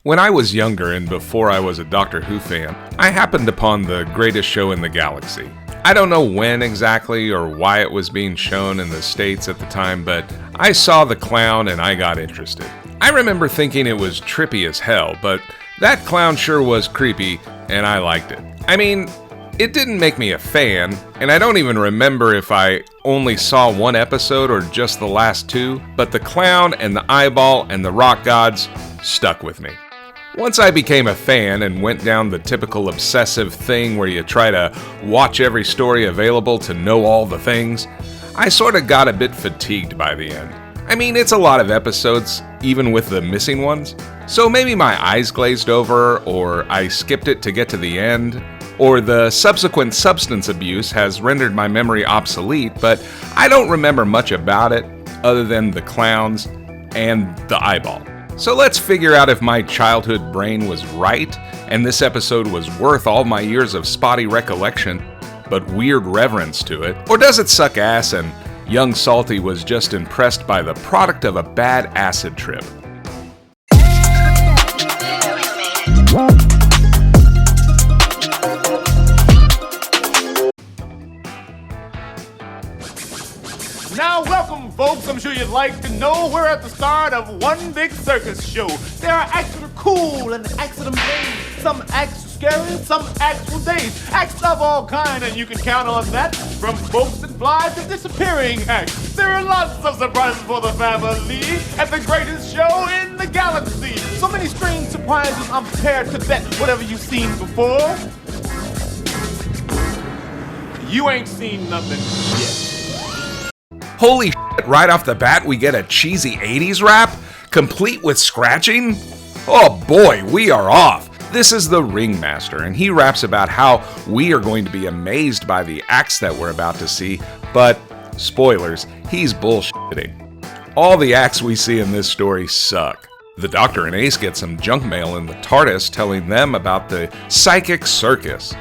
When I was younger and before I was a Doctor Who fan, I happened upon the greatest show in the galaxy. I don't know when exactly or why it was being shown in the States at the time, but I saw the clown and I got interested. I remember thinking it was trippy as hell, but that clown sure was creepy and I liked it. I mean, it didn't make me a fan, and I don't even remember if I only saw one episode or just the last two, but the clown and the eyeball and the rock gods stuck with me. Once I became a fan and went down the typical obsessive thing where you try to watch every story available to know all the things, I sort of got a bit fatigued by the end. I mean, it's a lot of episodes, even with the missing ones, so maybe my eyes glazed over, or I skipped it to get to the end, or the subsequent substance abuse has rendered my memory obsolete, but I don't remember much about it other than the clowns and the eyeball. So let's figure out if my childhood brain was right, and this episode was worth all my years of spotty recollection, but weird reverence to it, or does it suck ass and young Salty was just impressed by the product of a bad acid trip? Now, welcome, folks. I'm sure you'd like to know we're at the start of one big circus show. There are acts that are cool and acts that are amazing. Some acts are scary, some acts will daze. Acts of all kind, and you can count on that. From folks that fly to disappearing acts. There are lots of surprises for the family at the greatest show in the galaxy. So many strange surprises, I'm prepared to bet whatever you've seen before, you ain't seen nothing yet. Holy shit, right off the bat we get a cheesy 80s rap, complete with scratching? Oh boy, we are off. This is the Ringmaster, and he raps about how we are going to be amazed by the acts that we're about to see, but, spoilers, he's bullshitting. All the acts we see in this story suck. The Doctor and Ace get some junk mail in the TARDIS telling them about the psychic circus.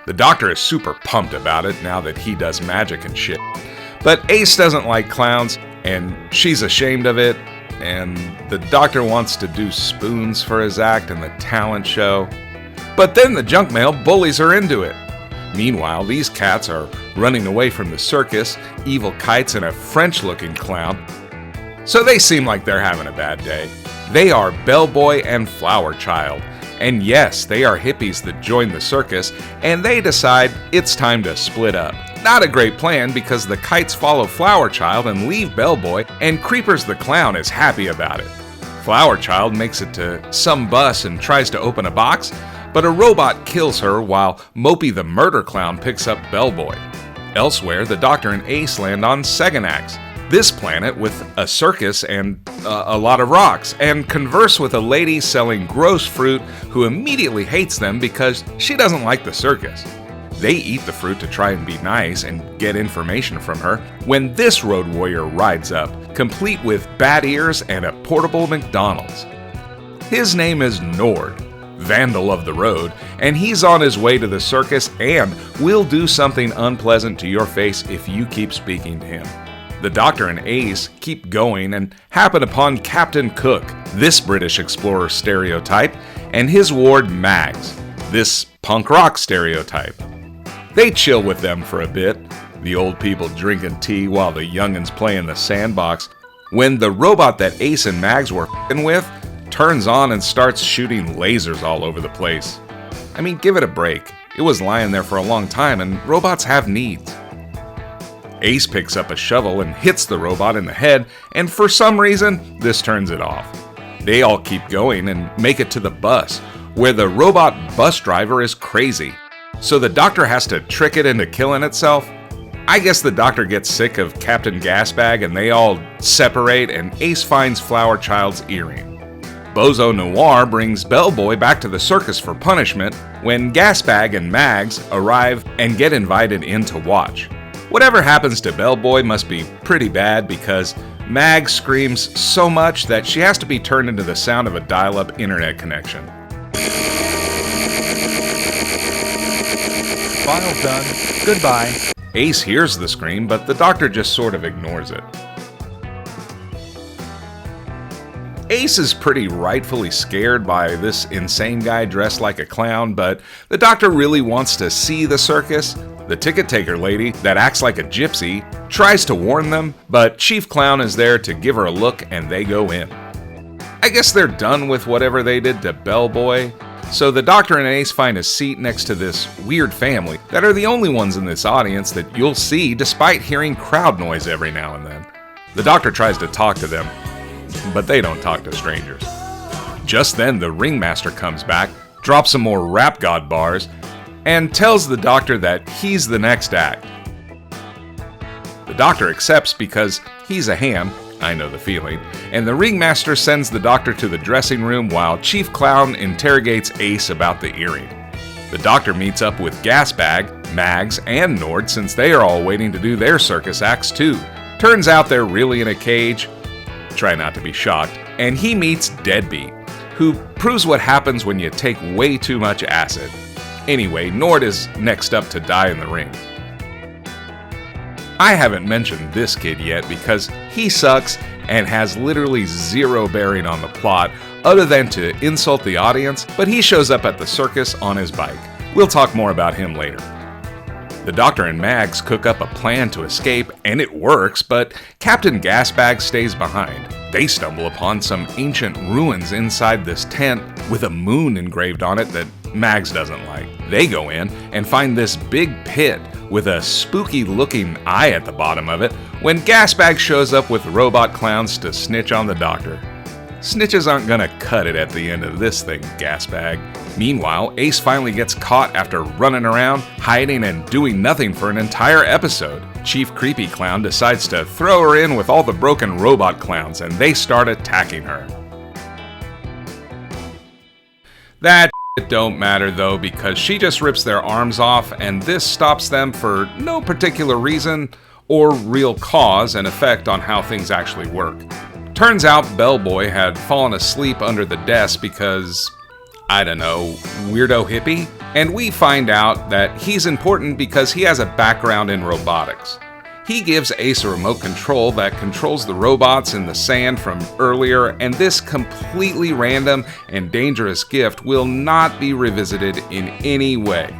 The Doctor is super pumped about it now that he does magic and shit. But Ace doesn't like clowns, and she's ashamed of it, and the Doctor wants to do spoons for his act in the talent show. But then the junk mail bullies her into it. Meanwhile, these cats are running away from the circus, evil kites, and a French-looking clown. So they seem like they're having a bad day. They are Bellboy and Flower Child. And yes, they are hippies that join the circus, and they decide it's time to split up. Not a great plan because the kites follow Flower Child and leave Bellboy, and Creepers the Clown is happy about it. Flower Child makes it to some bus and tries to open a box, but a robot kills her while Mopey the Murder Clown picks up Bellboy. Elsewhere, the Doctor and Ace land on Seganax, this planet with a circus and a lot of rocks, and converse with a lady selling gross fruit who immediately hates them because she doesn't like the circus. They eat the fruit to try and be nice and get information from her when this road warrior rides up, complete with bat ears and a portable McDonald's. His name is Nord, Vandal of the Road, and he's on his way to the circus and will do something unpleasant to your face if you keep speaking to him. The Doctor and Ace keep going and happen upon Captain Cook, this British explorer stereotype, and his ward Mags, this punk rock stereotype. They chill with them for a bit, the old people drinking tea while the youngins play in the sandbox, when the robot that Ace and Mags were f***ing with turns on and starts shooting lasers all over the place. I mean, give it a break. It was lying there for a long time, and robots have needs. Ace picks up a shovel and hits the robot in the head, and for some reason, this turns it off. They all keep going and make it to the bus, where the robot bus driver is crazy. So the Doctor has to trick it into killing itself. I guess the Doctor gets sick of Captain Gasbag and they all separate, and Ace finds Flower Child's earring. Bozo Noir brings Bellboy back to the circus for punishment when Gasbag and Mags arrive and get invited in to watch. Whatever happens to Bellboy must be pretty bad because Mags screams so much that she has to be turned into the sound of a dial-up internet connection. File done. Goodbye. Ace hears the scream, but the Doctor just sort of ignores it. Ace is pretty rightfully scared by this insane guy dressed like a clown, but the doctor really wants to see the circus. The ticket taker lady, that acts like a gypsy, tries to warn them, but Chief Clown is there to give her a look and they go in. I guess they're done with whatever they did to Bellboy, so the doctor and Ace find a seat next to this weird family that are the only ones in this audience that you'll see despite hearing crowd noise every now and then. The doctor tries to talk to them, but they don't talk to strangers. Just then, the ringmaster comes back, drops some more rap god bars, and tells the doctor that he's the next act. The doctor accepts because he's a ham, I know the feeling, and the ringmaster sends the doctor to the dressing room while Chief Clown interrogates Ace about the earring. The doctor meets up with Gasbag, Mags, and Nord since they are all waiting to do their circus acts too. Turns out they're really in a cage. Try not to be shocked. And he meets Deadbeat, who proves what happens when you take way too much acid. Anyway, Nord is next up to die in the ring. I haven't mentioned this kid yet because he sucks and has literally zero bearing on the plot other than to insult the audience, but he shows up at the circus on his bike. We'll talk more about him later. The doctor and Mags cook up a plan to escape, and it works, but Captain Gasbag stays behind. They stumble upon some ancient ruins inside this tent with a moon engraved on it that Mags doesn't like. They go in and find this big pit with a spooky-looking eye at the bottom of it when Gasbag shows up with robot clowns to snitch on the doctor. Snitches aren't gonna cut it at the end of this thing, Gasbag. Meanwhile, Ace finally gets caught after running around, hiding and doing nothing for an entire episode. Chief Creepy Clown decides to throw her in with all the broken robot clowns and they start attacking her. That don't matter though because she just rips their arms off and this stops them for no particular reason or real cause and effect on how things actually work. Turns out Bellboy had fallen asleep under the desk because, I don't know, weirdo hippie? And we find out that he's important because he has a background in robotics. He gives Ace a remote control that controls the robots in the sand from earlier, and this completely random and dangerous gift will not be revisited in any way.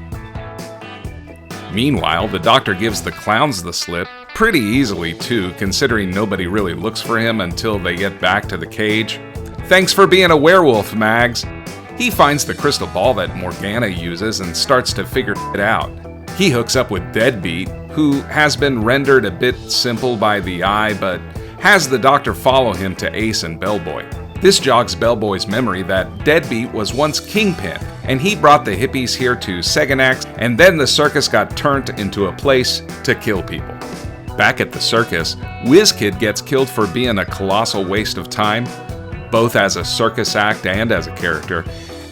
Meanwhile, the doctor gives the clowns the slip, pretty easily too, considering nobody really looks for him until they get back to the cage. Thanks for being a werewolf, Mags. He finds the crystal ball that Morgana uses and starts to figure it out. He hooks up with Deadbeat, who has been rendered a bit simple by the eye, but has the doctor follow him to Ace and Bellboy. This jogs Bellboy's memory that Deadbeat was once Kingpin, and he brought the hippies here to Segonax, and then the circus got turned into a place to kill people. Back at the circus, Wizz Kid gets killed for being a colossal waste of time, both as a circus act and as a character,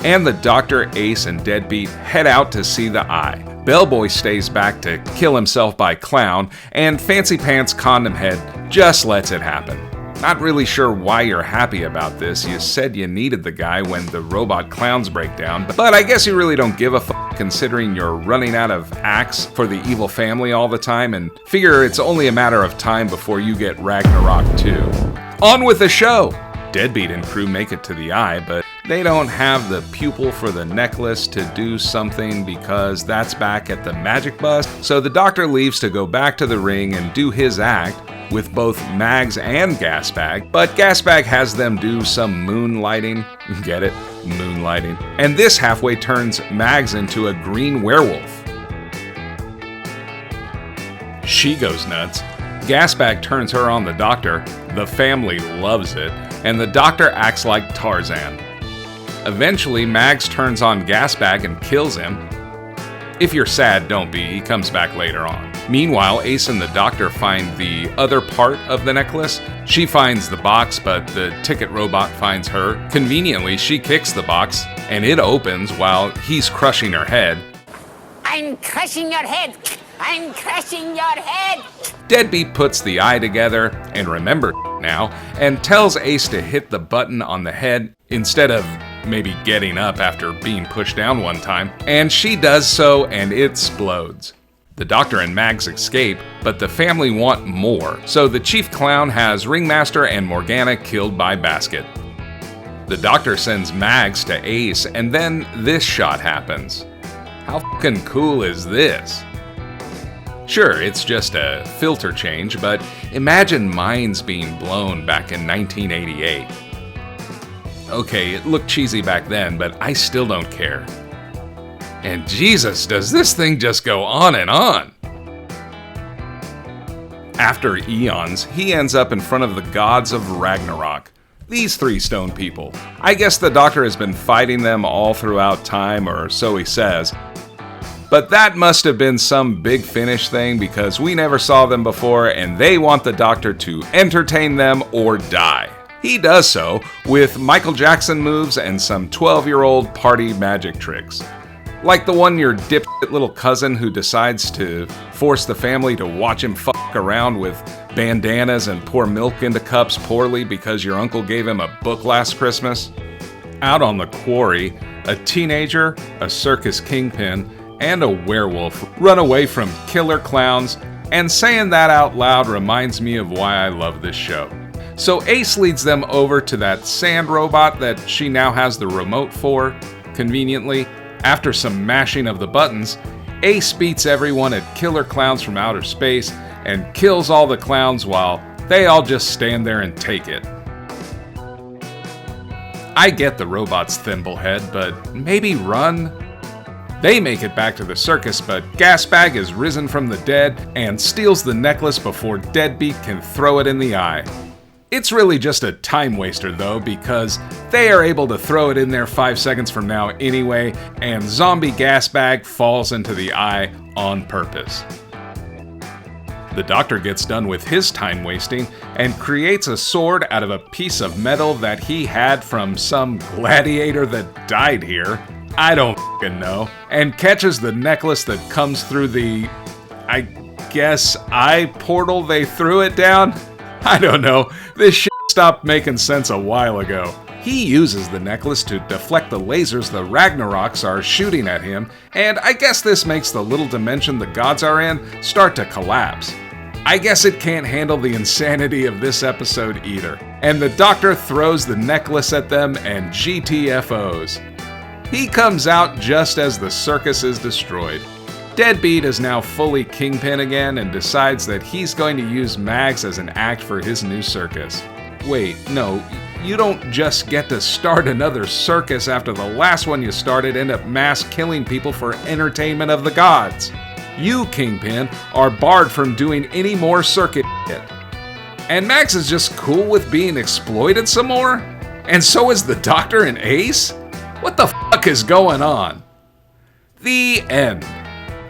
and the Doctor, Ace, and Deadbeat head out to see the eye. Bellboy stays back to kill himself by clown, and Fancy Pants Condom Head just lets it happen. Not really sure why you're happy about this. You said you needed the guy when the robot clowns break down, but I guess you really don't give a f*** considering you're running out of acts for the evil family all the time and figure it's only a matter of time before you get Ragnarok too. On with the show! Deadbeat and crew make it to the eye, but they don't have the pupil for the necklace to do something because that's back at the magic bus, so the doctor leaves to go back to the ring and do his act with both Mags and Gasbag, but Gasbag has them do some moonlighting. Get it? Moonlighting. And this halfway turns Mags into a green werewolf. She goes nuts. Gasbag turns her on the doctor, the family loves it, and the doctor acts like Tarzan. Eventually, Mags turns on Gasbag and kills him. If you're sad, don't be, he comes back later on. Meanwhile, Ace and the doctor find the other part of the necklace. She finds the box, but the ticket robot finds her. Conveniently, she kicks the box, and it opens while he's crushing her head. I'm crushing your head! I'm crushing your head! Deadbeat puts the eye together and remembers now and tells Ace to hit the button on the head instead of maybe getting up after being pushed down one time. And she does so and it explodes. The doctor and Mags escape, but the family want more, so the chief clown has Ringmaster and Morgana killed by Basket. The Doctor sends Mags to Ace, and then this shot happens. How fucking cool is this? Sure, it's just a filter change, but imagine minds being blown back in 1988. Okay, it looked cheesy back then, but I still don't care. And Jesus, does this thing just go on and on? After eons, he ends up in front of the gods of Ragnarok. These 3 stone people. I guess the Doctor has been fighting them all throughout time, or so he says. But that must have been some big finish thing because we never saw them before and they want the Doctor to entertain them or die. He does so with Michael Jackson moves and some 12-year-old party magic tricks. Like the one your dipshit little cousin who decides to force the family to watch him fuck around with bandanas and pour milk into cups poorly because your uncle gave him a book last Christmas. Out on the quarry, a teenager, a circus kingpin, and a werewolf run away from killer clowns, and saying that out loud reminds me of why I love this show. So Ace leads them over to that sand robot that she now has the remote for, conveniently. After some mashing of the buttons, Ace beats everyone at killer clowns from outer space and kills all the clowns while they all just stand there and take it. I get the robot's thimblehead, but maybe run? They make it back to the circus, but Gasbag is risen from the dead and steals the necklace before Deadbeat can throw it in the eye. It's really just a time waster though, because they are able to throw it in there 5 seconds from now anyway, and Zombie Gasbag falls into the eye on purpose. The Doctor gets done with his time wasting and creates a sword out of a piece of metal that he had from some gladiator that died here. I don't f***ing know. And catches the necklace that comes through the, I guess, eye portal they threw it down? I don't know. This shit stopped making sense a while ago. He uses the necklace to deflect the lasers the Ragnaroks are shooting at him, and I guess this makes the little dimension the gods are in start to collapse. I guess it can't handle the insanity of this episode either. And the Doctor throws the necklace at them and GTFOs. He comes out just as the circus is destroyed. Deadbeat is now fully Kingpin again and decides that he's going to use Mags as an act for his new circus. Wait, no, you don't just get to start another circus after the last one you started ended up mass killing people for entertainment of the gods. You, Kingpin, are barred from doing any more circuit shit. And Mags is just cool with being exploited some more? And so is the Doctor and Ace? What the fuck is going on? The end.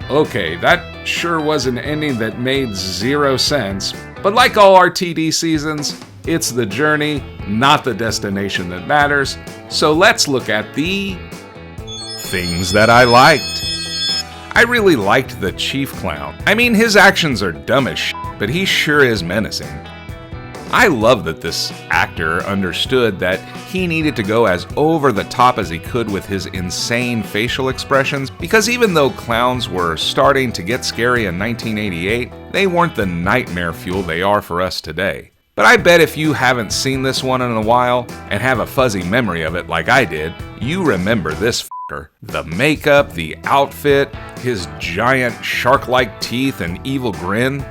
Okay, that sure was an ending that made zero sense, but like all RTD seasons, it's the journey, not the destination that matters. So let's look at the things that I liked. I really liked the Chief Clown. I mean, his actions are dumb as shit, but he sure is menacing. I love that this actor understood that he needed to go as over the top as he could with his insane facial expressions, because even though clowns were starting to get scary in 1988, they weren't the nightmare fuel they are for us today. But I bet if you haven't seen this one in a while, and have a fuzzy memory of it like I did, you remember this fucker. The makeup, the outfit, his giant shark-like teeth and evil grin.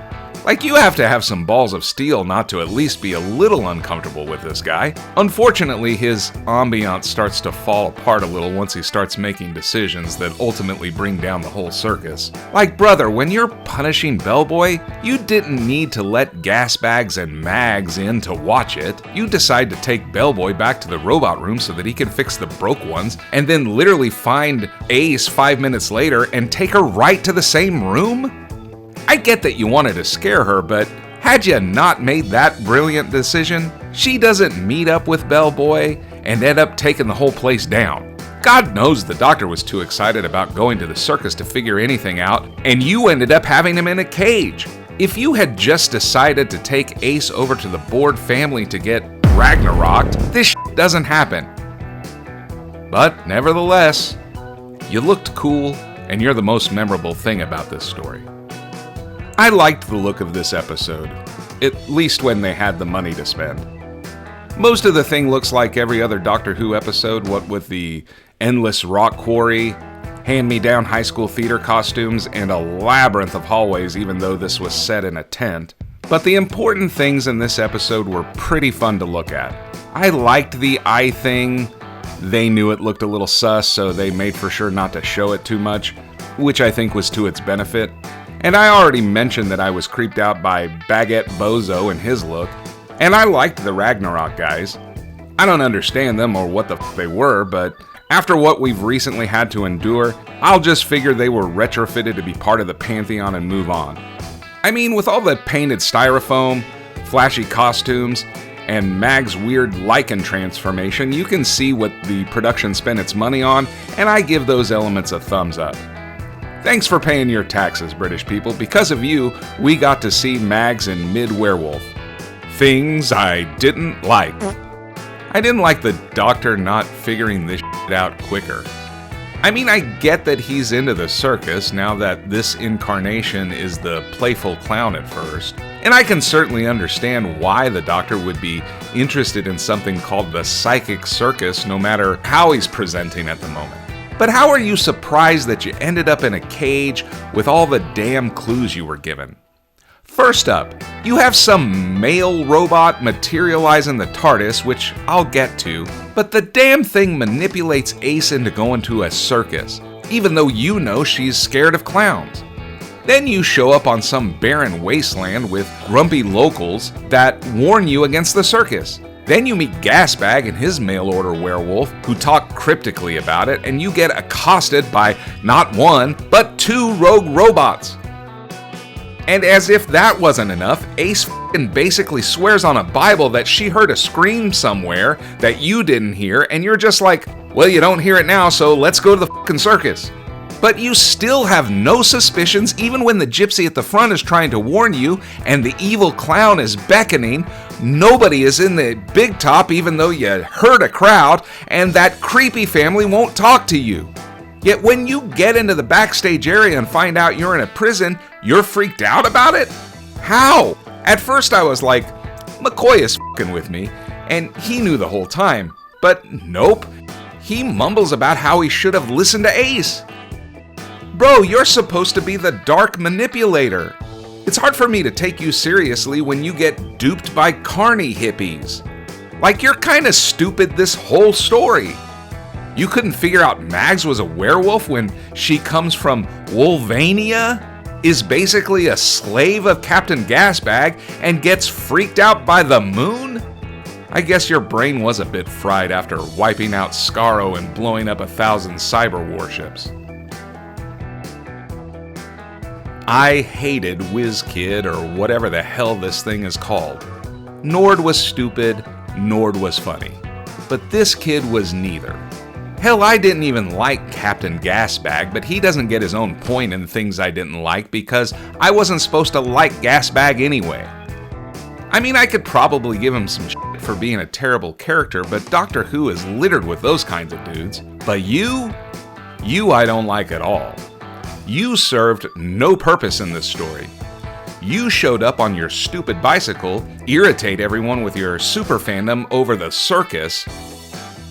Like, you have to have some balls of steel not to at least be a little uncomfortable with this guy. Unfortunately, his ambiance starts to fall apart a little once he starts making decisions that ultimately bring down the whole circus. Like, brother, when you're punishing Bellboy, you didn't need to let Gasbags and Mags in to watch it. You decide to take Bellboy back to the robot room so that he can fix the broke ones, and then literally find Ace 5 minutes later and take her right to the same room? I get that you wanted to scare her, but had you not made that brilliant decision, she doesn't meet up with Bellboy and end up taking the whole place down. God knows the Doctor was too excited about going to the circus to figure anything out, and you ended up having him in a cage. If you had just decided to take Ace over to the Board family to get Ragnaroked, this shit doesn't happen. But nevertheless, you looked cool, and you're the most memorable thing about this story. I liked the look of this episode, at least when they had the money to spend. Most of the thing looks like every other Doctor Who episode, what with the endless rock quarry, hand-me-down high school theater costumes, and a labyrinth of hallways, even though this was set in a tent. But the important things in this episode were pretty fun to look at. I liked the eye thing. They knew it looked a little sus, so they made for sure not to show it too much, which I think was to its benefit. And I already mentioned that I was creeped out by Baguette Bozo and his look, and I liked the Ragnarok guys. I don't understand them or what the f they were, but after what we've recently had to endure, I'll just figure they were retrofitted to be part of the Pantheon and move on. I mean, with all the painted styrofoam, flashy costumes, and Mag's weird lichen transformation, you can see what the production spent its money on, and I give those elements a thumbs up. Thanks for paying your taxes, British people. Because of you, we got to see Mags in Mid-Werewolf. Things I didn't like. I didn't like the Doctor not figuring this shit out quicker. I mean, I get that he's into the circus now that this incarnation is the playful clown at first. And I can certainly understand why the Doctor would be interested in something called the psychic circus no matter how he's presenting at the moment. But how are you surprised that you ended up in a cage with all the damn clues you were given? First up, you have some male robot materialize in the TARDIS, which I'll get to, but the damn thing manipulates Ace into going to a circus, even though you know she's scared of clowns. Then you show up on some barren wasteland with grumpy locals that warn you against the circus. Then you meet Gasbag and his mail-order werewolf, who talk cryptically about it, and you get accosted by not one, but 2 rogue robots. And as if that wasn't enough, Ace basically swears on a Bible that she heard a scream somewhere that you didn't hear, and you're just like, well, you don't hear it now, so let's go to the circus. But you still have no suspicions even when the gypsy at the front is trying to warn you and the evil clown is beckoning. Nobody is in the big top even though you heard a crowd, and that creepy family won't talk to you. Yet when you get into the backstage area and find out you're in a prison, you're freaked out about it? How? At first I was like, McCoy is f***ing with me, and he knew the whole time. But nope, he mumbles about how he should have listened to Ace. Bro, you're supposed to be the dark manipulator. It's hard for me to take you seriously when you get duped by carny hippies. Like, you're kinda stupid this whole story. You couldn't figure out Mags was a werewolf when she comes from Wolvania, is basically a slave of Captain Gasbag, and gets freaked out by the moon? I guess your brain was a bit fried after wiping out Skaro and blowing up 1,000 cyber warships. I hated Wizz Kid, or whatever the hell this thing is called. Nord was stupid, Nord was funny. But this kid was neither. Hell, I didn't even like Captain Gasbag, but he doesn't get his own point in things I didn't like because I wasn't supposed to like Gasbag anyway. I mean, I could probably give him some shit for being a terrible character, but Doctor Who is littered with those kinds of dudes. But you I don't like at all. You served no purpose in this story. You showed up on your stupid bicycle, irritate everyone with your super fandom over the circus,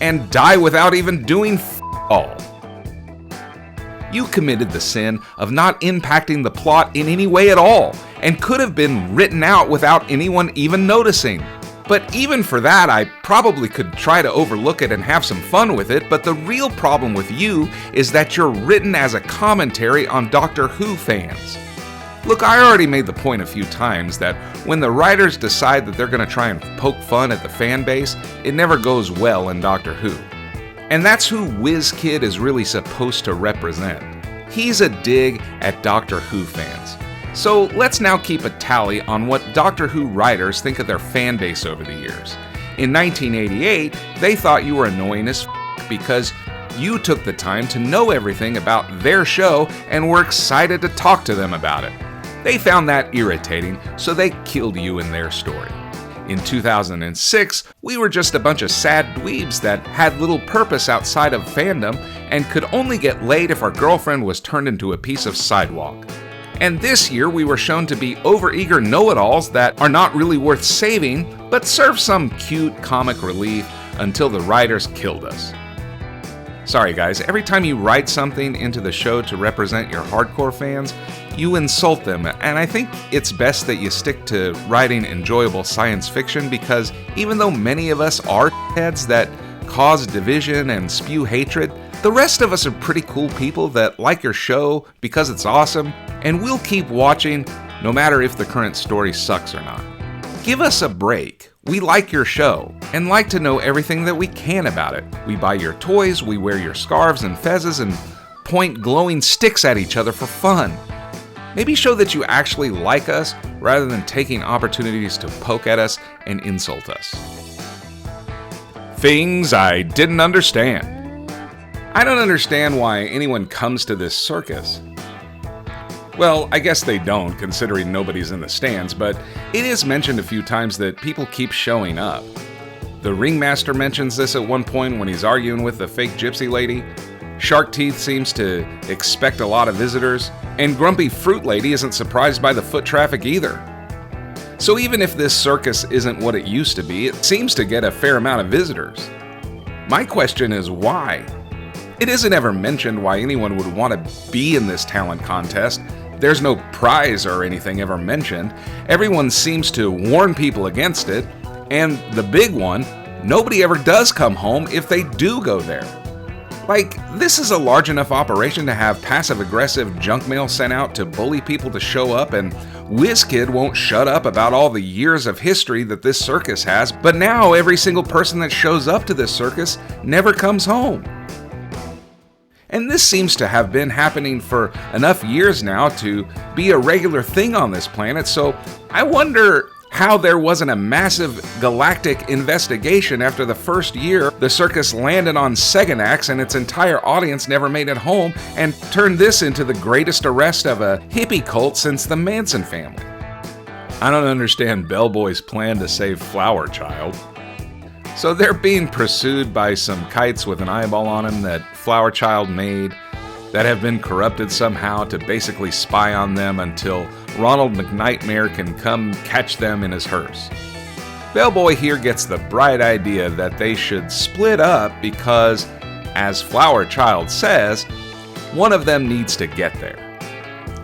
and die without even doing all. You committed the sin of not impacting the plot in any way at all, and could have been written out without anyone even noticing. But even for that, I probably could try to overlook it and have some fun with it, but the real problem with you is that you're written as a commentary on Doctor Who fans. Look, I already made the point a few times that when the writers decide that they're going to try and poke fun at the fan base, it never goes well in Doctor Who. And that's who Wizz Kid is really supposed to represent. He's a dig at Doctor Who fans. So let's now keep a tally on what Doctor Who writers think of their fan base over the years. In 1988, they thought you were annoying as f*** because you took the time to know everything about their show and were excited to talk to them about it. They found that irritating, so they killed you in their story. In 2006, we were just a bunch of sad dweebs that had little purpose outside of fandom and could only get laid if our girlfriend was turned into a piece of sidewalk. And this year we were shown to be overeager know-it-alls that are not really worth saving, but serve some cute comic relief until the writers killed us. Sorry guys, every time you write something into the show to represent your hardcore fans, you insult them, and I think it's best that you stick to writing enjoyable science fiction, because even though many of us are heads that cause division and spew hatred, the rest of us are pretty cool people that like your show because it's awesome, and we'll keep watching no matter if the current story sucks or not. Give us a break. We like your show and like to know everything that we can about it. We buy your toys, we wear your scarves and fezzes, and point glowing sticks at each other for fun. Maybe show that you actually like us rather than taking opportunities to poke at us and insult us. Things I didn't understand. I don't understand why anyone comes to this circus. Well, I guess they don't, considering nobody's in the stands, but it is mentioned a few times that people keep showing up. The ringmaster mentions this at one point when he's arguing with the fake gypsy lady. Shark Teeth seems to expect a lot of visitors, and Grumpy Fruit Lady isn't surprised by the foot traffic either. So even if this circus isn't what it used to be, it seems to get a fair amount of visitors. My question is why? It isn't ever mentioned why anyone would want to be in this talent contest. There's no prize or anything ever mentioned. Everyone seems to warn people against it, and the big one, nobody ever does come home if they do go there. Like, this is a large enough operation to have passive-aggressive junk mail sent out to bully people to show up, and Wizz Kid won't shut up about all the years of history that this circus has, but now every single person that shows up to this circus never comes home. And this seems to have been happening for enough years now to be a regular thing on this planet, so I wonder how there wasn't a massive galactic investigation after the first year the circus landed on Seganax and its entire audience never made it home, and turned this into the greatest arrest of a hippie cult since the Manson family. I don't understand Bellboy's plan to save Flower Child. So they're being pursued by some kites with an eyeball on them that Flower Child made, that have been corrupted somehow to basically spy on them until Ronald McNightmare can come catch them in his hearse. Bellboy here gets the bright idea that they should split up because, as Flower Child says, one of them needs to get there.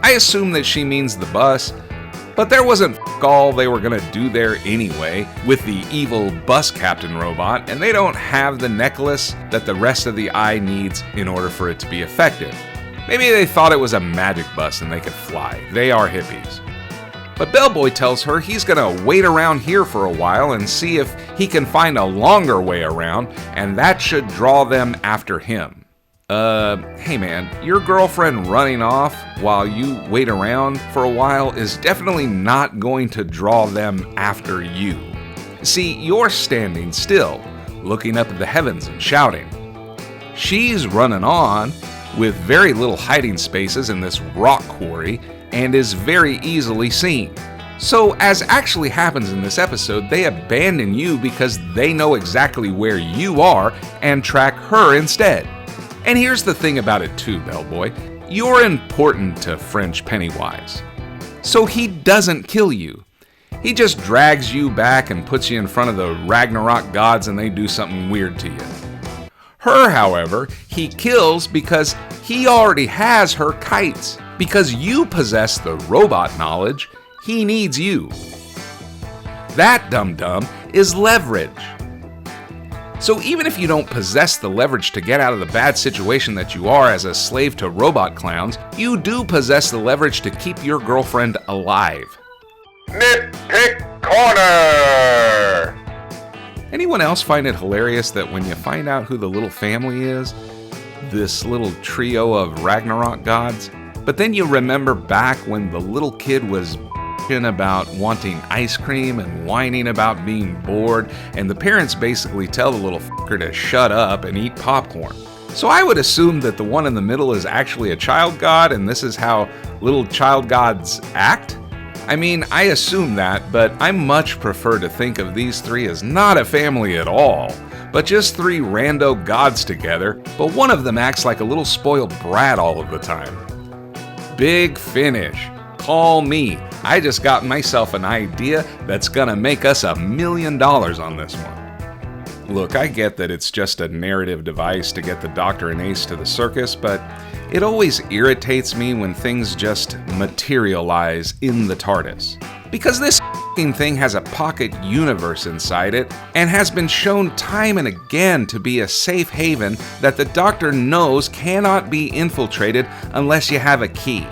I assume that she means the bus, but there wasn't all they were gonna do there anyway with the evil bus captain robot, and they don't have the necklace that the rest of the eye needs in order for it to be effective. Maybe they thought it was a magic bus and they could fly. They are hippies. But Bellboy tells her he's gonna wait around here for a while and see if he can find a longer way around, and that should draw them after him. Hey man, your girlfriend running off while you wait around for a while is definitely not going to draw them after you. See, you're standing still, looking up at the heavens and shouting. She's running on with very little hiding spaces in this rock quarry and is very easily seen. So, as actually happens in this episode, they abandon you because they know exactly where you are and track her instead. And here's the thing about it too, Bellboy. You're important to French Pennywise. So he doesn't kill you. He just drags you back and puts you in front of the Ragnarok gods and they do something weird to you. Her, however, he kills because he already has her kites. Because you possess the robot knowledge, he needs you. That, dum-dum, is leverage. So even if you don't possess the leverage to get out of the bad situation that you are as a slave to robot clowns, you do possess the leverage to keep your girlfriend alive. Nitpick Corner! Anyone else find it hilarious that when you find out who the little family is, this little trio of Ragnarok gods, but then you remember back when the little kid was about wanting ice cream and whining about being bored, and the parents basically tell the little fucker to shut up and eat popcorn. So I would assume that the one in the middle is actually a child god, and this is how little child gods act? I mean, I assume that, but I much prefer to think of these three as not a family at all, but just three rando gods together, but one of them acts like a little spoiled brat all of the time. Big Finish. call me. I just got myself an idea that's gonna make us $1 million on this one. Look, I get that it's just a narrative device to get the Doctor and Ace to the circus, but it always irritates me when things just materialize in the TARDIS. Because this thing has a pocket universe inside it, and has been shown time and again to be a safe haven that the Doctor knows cannot be infiltrated unless you have a key.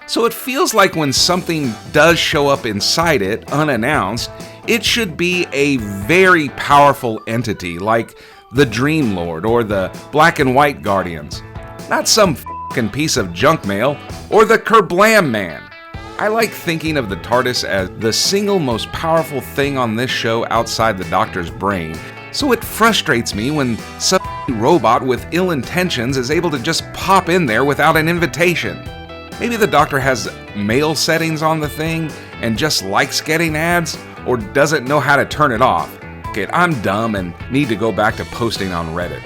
So it feels like when something does show up inside it, unannounced, it should be a very powerful entity like the Dream Lord or the Black and White Guardians. Not some piece of junk mail or the Kerblam Man. I like thinking of the TARDIS as the single most powerful thing on this show outside the Doctor's brain, so it frustrates me when some robot with ill intentions is able to just pop in there without an invitation. Maybe the Doctor has mail settings on the thing and just likes getting ads, or doesn't know how to turn it off. Okay, I'm dumb and need to go back to posting on Reddit.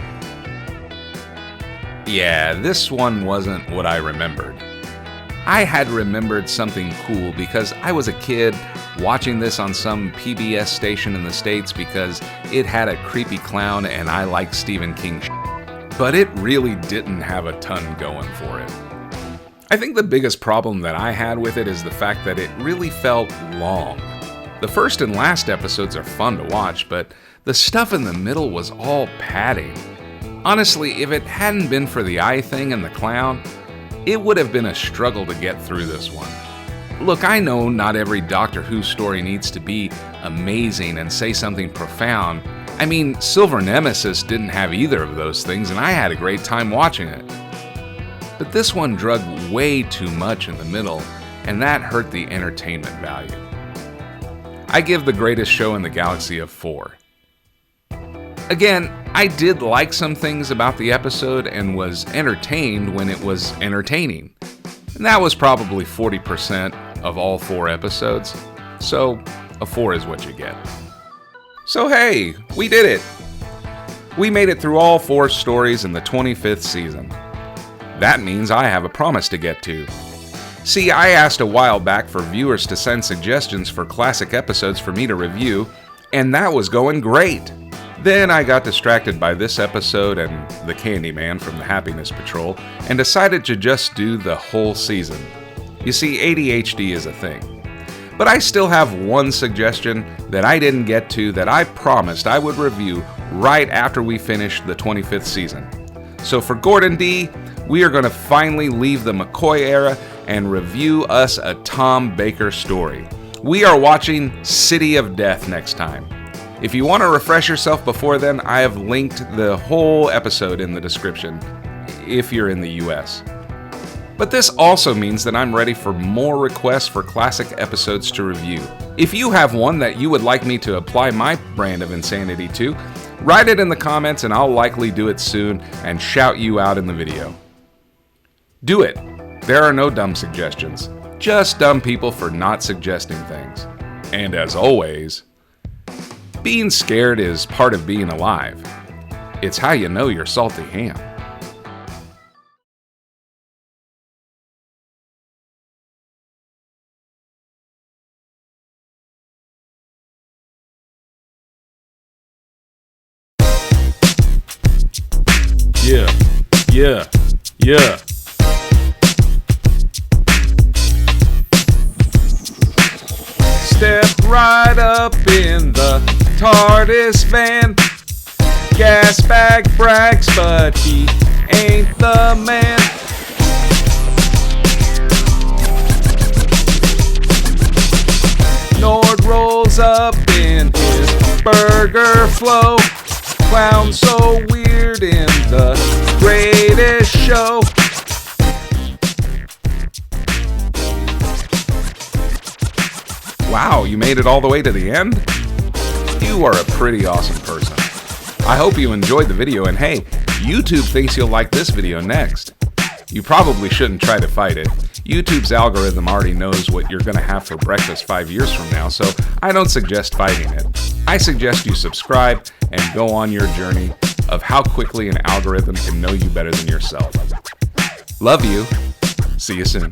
Yeah, this one wasn't what I remembered. I had remembered something cool because I was a kid watching this on some PBS station in the States because it had a creepy clown and I like Stephen King but it really didn't have a ton going for it. I think the biggest problem that I had with it is the fact that it really felt long. The first and last episodes are fun to watch, but the stuff in the middle was all padding. Honestly, if it hadn't been for the eye thing and the clown, it would have been a struggle to get through this one. Look, I know not every Doctor Who story needs to be amazing and say something profound. I mean, Silver Nemesis didn't have either of those things, and I had a great time watching it. But this one drug way too much in the middle, and that hurt the entertainment value. I give The Greatest Show in the Galaxy a 4. Again, I did like some things about the episode and was entertained when it was entertaining. And that was probably 40% of all 4 episodes. So, a 4 is what you get. So hey, we did it! We made it through all 4 stories in the 25th season. That means I have a promise to get to. See, I asked a while back for viewers to send suggestions for classic episodes for me to review, and that was going great. Then I got distracted by this episode and the Candyman from the Happiness Patrol, and decided to just do the whole season. You see, ADHD is a thing. But I still have one suggestion that I didn't get to that I promised I would review right after we finished the 25th season. So for Gordon D, we are going to finally leave the McCoy era and review us a Tom Baker story. We are watching City of Death next time. If you want to refresh yourself before then, I have linked the whole episode in the description, if you're in the US. But this also means that I'm ready for more requests for classic episodes to review. If you have one that you would like me to apply my brand of insanity to, write it in the comments and I'll likely do it soon and shout you out in the video. Do it! There are no dumb suggestions, just dumb people for not suggesting things. And as always, being scared is part of being alive. It's how you know you're salty ham. Yeah. Step right up in the TARDIS van. Gasbag brags, but he ain't the man. Nord rolls up in his burger flow. Clown so weird in the greatest show. Wow, you made it all the way to the end? You are a pretty awesome person. I hope you enjoyed the video, and hey, YouTube thinks you'll like this video next. You probably shouldn't try to fight it. YouTube's algorithm already knows what you're gonna have for breakfast 5 years from now, so I don't suggest fighting it. I suggest you subscribe and go on your journey of how quickly an algorithm can know you better than yourself. Love you. See you soon.